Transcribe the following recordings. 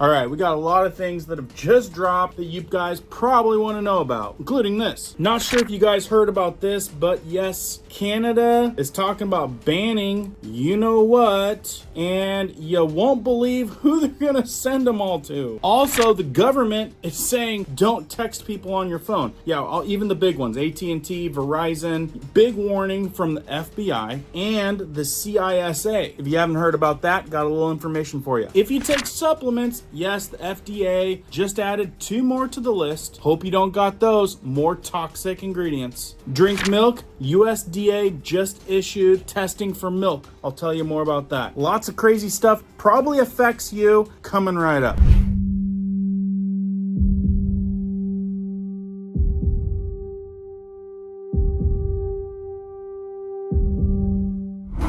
All right, we got a lot of things that have just dropped that you guys probably want to know about, including this. Not sure if you guys heard about this, but yes, Canada is talking about banning you know what, and you won't believe who they're gonna send them all to. Also, the government is saying don't text people on your phone. Yeah, even the big ones, AT&T, Verizon. Big warning from the FBI and the CISA. If you haven't heard about that, got a little information for you. If you take supplements, yes, the FDA just added 2 more to the list. Hope you don't got those. More toxic ingredients. Drink milk. USDA just issued testing for milk. I'll tell you more about that. Lots of crazy stuff probably affects you. Coming right up.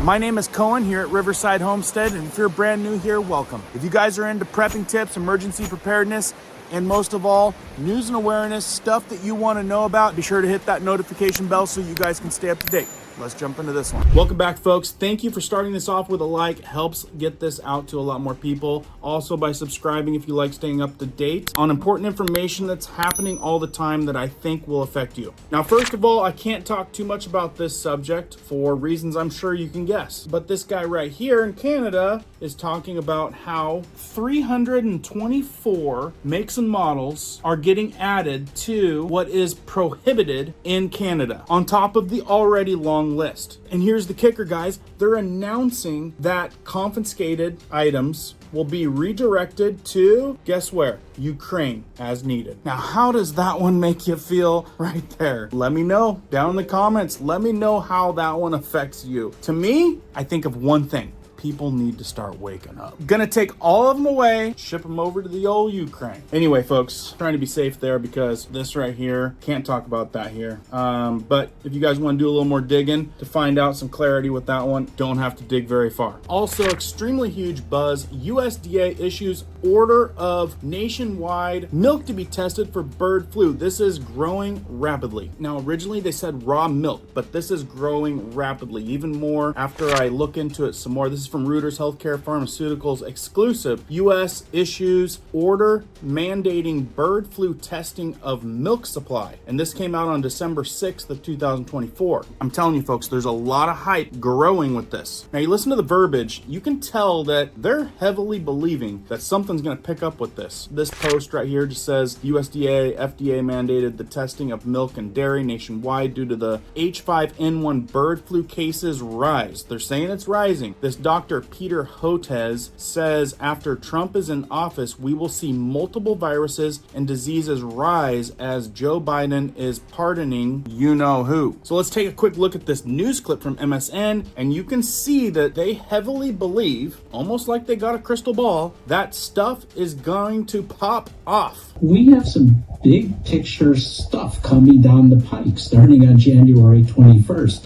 My name is Cohen here at Riverside Homestead, and if you're brand new here, welcome. If you guys are into prepping tips, emergency preparedness, and most of all, news and awareness, stuff that you want to know about, be sure to hit that notification bell so you guys can stay up to date. Let's jump into this one. Welcome back, folks. Thank you for starting this off with a like. Helps get this out to a lot more people. Also by subscribing if you like staying up to date on important information that's happening all the time that I think will affect you. Now, first of all, I can't talk too much about this subject for reasons I'm sure you can guess. But this guy right here in Canada is talking about how 324 makes and models are getting added to what is prohibited in Canada, on top of the already long list. And here's the kicker, guys. They're announcing that confiscated items will be redirected to, guess where? Ukraine, as needed. Now, how does that one make you feel right there? Let me know down in the comments. Let me know how that one affects you. To me, I think of one thing. People need to start waking up. Gonna take all of them away, ship them over to the old Ukraine. Anyway, folks, trying to be safe there because this right here, can't talk about that here. But if you guys want to do a little more digging to find out some clarity with that one, don't have to dig very far. Also, extremely huge buzz. USDA issues order of nationwide milk to be tested for bird flu. This is growing rapidly. Now, originally they said raw milk, but this is growing rapidly, even more after I look into it some more. This is from Reuters Healthcare Pharmaceuticals exclusive. U.S. issues order mandating bird flu testing of milk supply. And this came out on December 6th of 2024. I'm telling you, folks, there's a lot of hype growing with this. Now, you listen to the verbiage, you can tell that they're heavily believing that something's going to pick up with this. This post right here just says USDA, FDA mandated the testing of milk and dairy nationwide due to the H5N1 bird flu cases rise. They're saying it's rising. This Dr. Peter Hotez says after Trump is in office, we will see multiple viruses and diseases rise as Joe Biden is pardoning you know who. So let's take a quick look at this news clip from MSN, and you can see that they heavily believe, almost like they got a crystal ball, that stuff is going to pop off. We have some big picture stuff coming down the pike starting on January 21st.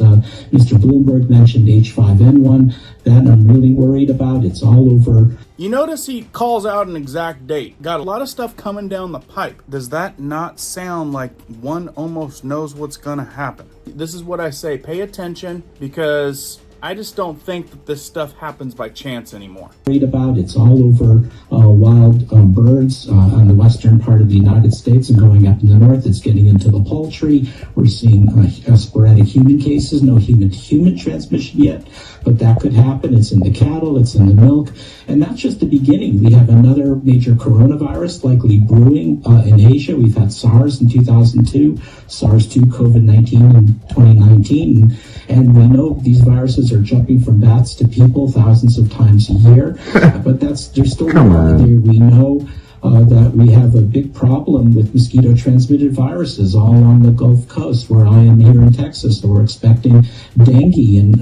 Mr. Bloomberg mentioned H5N1. That I'm really worried about. It's all over. You notice he calls out an exact date. Got a lot of stuff coming down the pipe. Does that not sound like one almost knows what's going to happen? This is what I say. Pay attention, because I just don't think that this stuff happens by chance anymore. Worried about. It's all over wild birds on the western part of the United States and going up in the north. It's getting into the poultry. We're seeing sporadic human cases. No human-to-human transmission yet, but that could happen. It's in the cattle. It's in the milk. And that's just the beginning. We have another major coronavirus likely brewing in Asia. We've had SARS in 2002, SARS-2, COVID-19 in 2019. And we know these viruses are jumping from bats to people thousands of times a year. But there's still more there. We know that we have a big problem with mosquito-transmitted viruses all along the Gulf Coast, where I am here in Texas. So we're expecting dengue and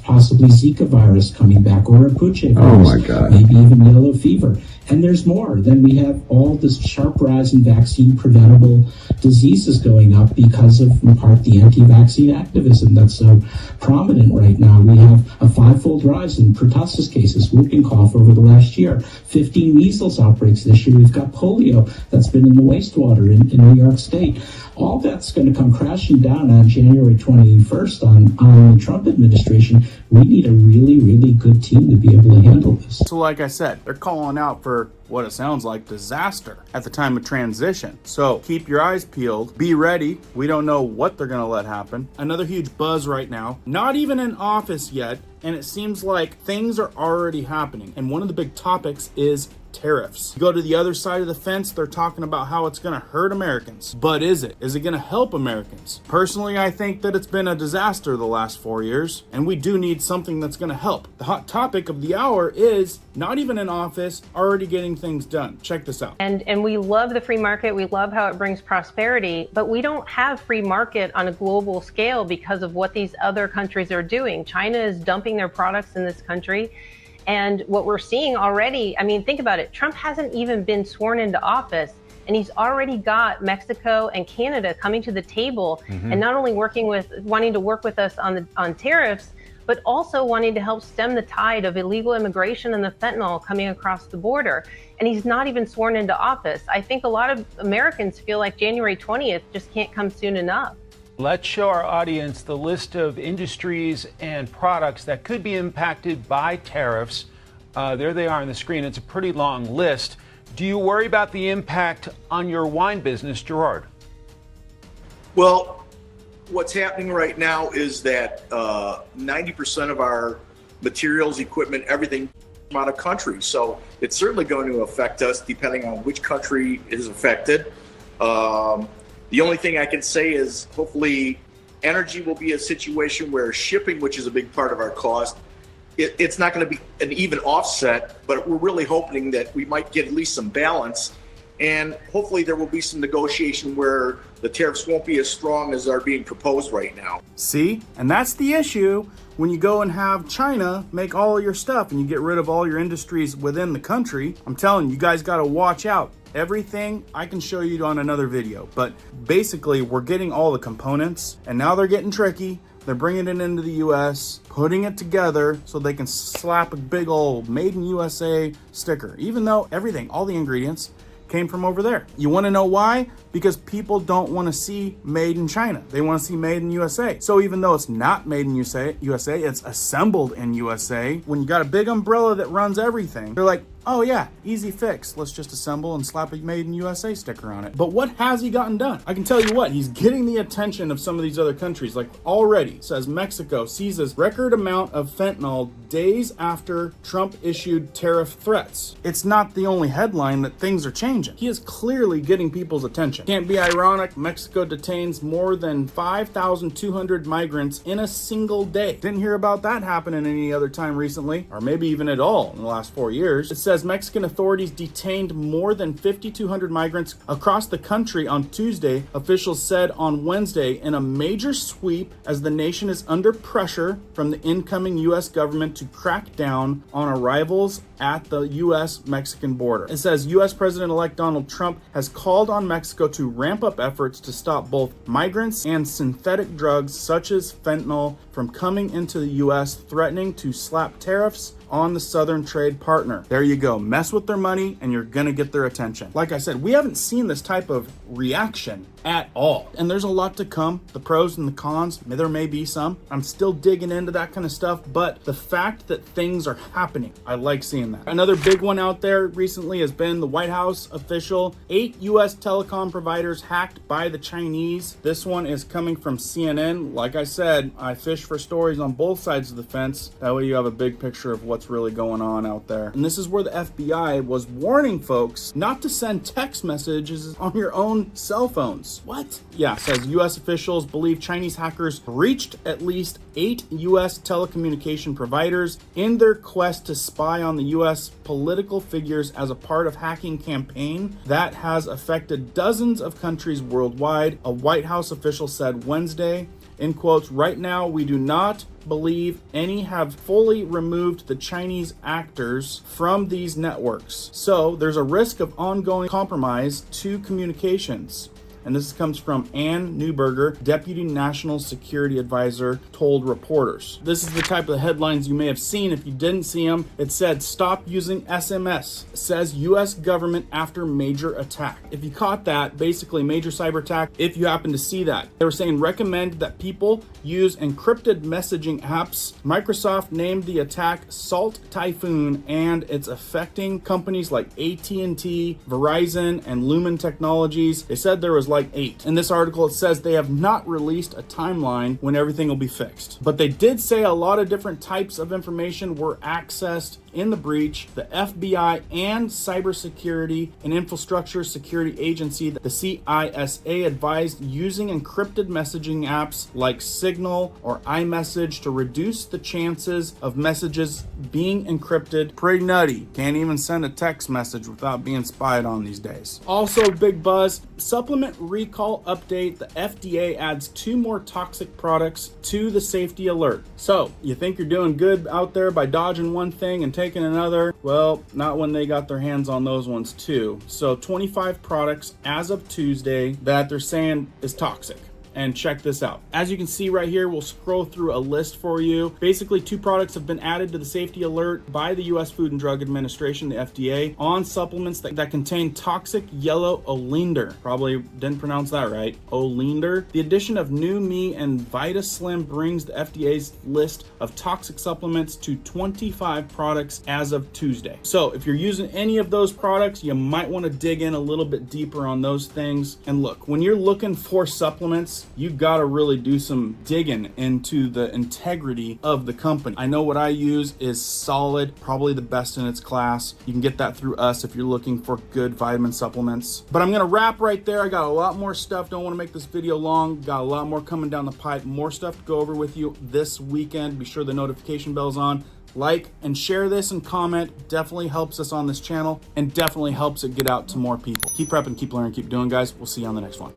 possibly Zika virus coming back, or a Puche virus. Oh my God. Maybe even yellow fever. And there's more. Then we have all this sharp rise in vaccine-preventable diseases going up because of, in part, the anti-vaccine activism that's so prominent right now. We have a 5-fold rise in pertussis cases, whooping cough over the last year, 15 measles outbreaks this year. We've got polio that's been in the wastewater in New York State. All that's going to come crashing down on January 21st on the Trump administration. We need a really, really good team to be able to handle this. So like I said, they're calling out for for what it sounds like disaster at the time of transition. So keep your eyes peeled, be ready. We don't know what they're gonna let happen. Another huge buzz right now, not even in office yet, and it seems like things are already happening. And one of the big topics is tariffs. You go to the other side of the fence, they're talking about how it's going to hurt Americans. But is it? Is it going to help Americans? Personally, I think that it's been a disaster the last 4 years, and we do need something that's going to help. The hot topic of the hour is not even in office, already getting things done. Check this out. And we love the free market. We love how it brings prosperity, but we don't have free market on a global scale because of what these other countries are doing. China is dumping their products in this country. And what we're seeing already, I mean, think about it. Trump hasn't even been sworn into office, and he's already got Mexico and Canada coming to the table and not only wanting to work with us on tariffs, but also wanting to help stem the tide of illegal immigration and the fentanyl coming across the border. And he's not even sworn into office. I think a lot of Americans feel like January 20th just can't come soon enough. Let's show our audience the list of industries and products that could be impacted by tariffs. There they are on the screen. It's a pretty long list. Do you worry about the impact on your wine business, Gerard? Well, what's happening right now is that 90% of our materials, equipment, everything from out of country. So it's certainly going to affect us depending on which country is affected. The only thing I can say is hopefully energy will be a situation where shipping, which is a big part of our cost, it's not going to be an even offset, but we're really hoping that we might get at least some balance. And hopefully there will be some negotiation where the tariffs won't be as strong as are being proposed right now. See? And that's the issue when you go and have China make all your stuff and you get rid of all your industries within the country. I'm telling you, you guys got to watch out. Everything I can show you on another video, but basically we're getting all the components and now they're getting tricky. They're bringing it into the US, putting it together so they can slap a big old Made in USA sticker, even though everything, all the ingredients came from over there. You want to know why? Because people don't want to see made in China. They want to see made in USA. So even though it's not made in USA, it's assembled in USA. When you got a big umbrella that runs everything, they're like, oh yeah, easy fix. Let's just assemble and slap a made in USA sticker on it. But what has he gotten done? I can tell you what, he's getting the attention of some of these other countries. Like already says Mexico seizes record amount of fentanyl days after Trump issued tariff threats. It's not the only headline that things are changing. He is clearly getting people's attention. Can't be ironic, Mexico detains more than 5,200 migrants in a single day. Didn't hear about that happening any other time recently, or maybe even at all in the last 4 years. It says Mexican authorities detained more than 5,200 migrants across the country on Tuesday, officials said on Wednesday, in a major sweep as the nation is under pressure from the incoming U.S. government to crack down on arrivals at the U.S.-Mexican border. It says U.S. President-elect Donald Trump has called on Mexico to ramp up efforts to stop both migrants and synthetic drugs such as fentanyl from coming into the U.S., threatening to slap tariffs on the southern trade partner. There you go. Mess with their money and you're gonna get their attention. Like I said, we haven't seen this type of reaction at all. And there's a lot to come. The pros and the cons, there may be some. I'm still digging into that kind of stuff, but the fact that things are happening, I like seeing that. Another big one out there recently has been the White House official. 8 U.S. telecom providers hacked by the Chinese. This one is coming from CNN. Like I said, I fish for stories on both sides of the fence. That way you have a big picture of what's really going on out there. And this is where the FBI was warning folks not to send text messages on your own cell phones. What? Yeah, it says U.S. officials believe Chinese hackers reached at least 8 U.S. telecommunication providers in their quest to spy on the U.S. political figures as a part of hacking campaign that has affected dozens of countries worldwide, a White House official said Wednesday. In quotes, right now, we do not believe any have fully removed the Chinese actors from these networks. So there's a risk of ongoing compromise to communications. And this comes from Ann Neuberger, Deputy National Security Advisor, told reporters. This is the type of headlines you may have seen. If you didn't see them, it said, "Stop using SMS, says U.S. government after major attack." If you caught that, basically major cyber attack, if you happen to see that. They were saying recommend that people use encrypted messaging apps. Microsoft named the attack Salt Typhoon, and it's affecting companies like AT&T, Verizon, and Lumen Technologies. They said there was like 8. In this article, it says they have not released a timeline when everything will be fixed. But they did say a lot of different types of information were accessed in the breach. The FBI and Cybersecurity and Infrastructure Security Agency, the CISA, advised using encrypted messaging apps like Signal or iMessage to reduce the chances of messages being encrypted. Pretty nutty. Can't even send a text message without being spied on these days. Also, big buzz, supplement recall update. The FDA adds 2 more toxic products to the safety alert. So, you think you're doing good out there by dodging one thing and taking another? Well, not when they got their hands on those ones too. So 25 products as of Tuesday that they're saying is toxic. And check this out. As you can see right here, we'll scroll through a list for you. Basically, 2 products have been added to the safety alert by the U.S. Food and Drug Administration, the FDA, on supplements that contain toxic yellow oleander. Probably didn't pronounce that right. Oleander. The addition of New Me and VitaSlim brings the FDA's list of toxic supplements to 25 products as of Tuesday. So if you're using any of those products, you might want to dig in a little bit deeper on those things. And look, when you're looking for supplements, you gotta really do some digging into the integrity of the company. I know what I use is solid, probably the best in its class. You can get that through us if you're looking for good vitamin supplements. But I'm gonna wrap right there. I got a lot more stuff. Don't wanna make this video long. Got a lot more coming down the pipe. More stuff to go over with you this weekend. Be sure the notification bell's on. Like and share this and comment. Definitely helps us on this channel and definitely helps it get out to more people. Keep prepping, keep learning, keep doing, guys. We'll see you on the next one.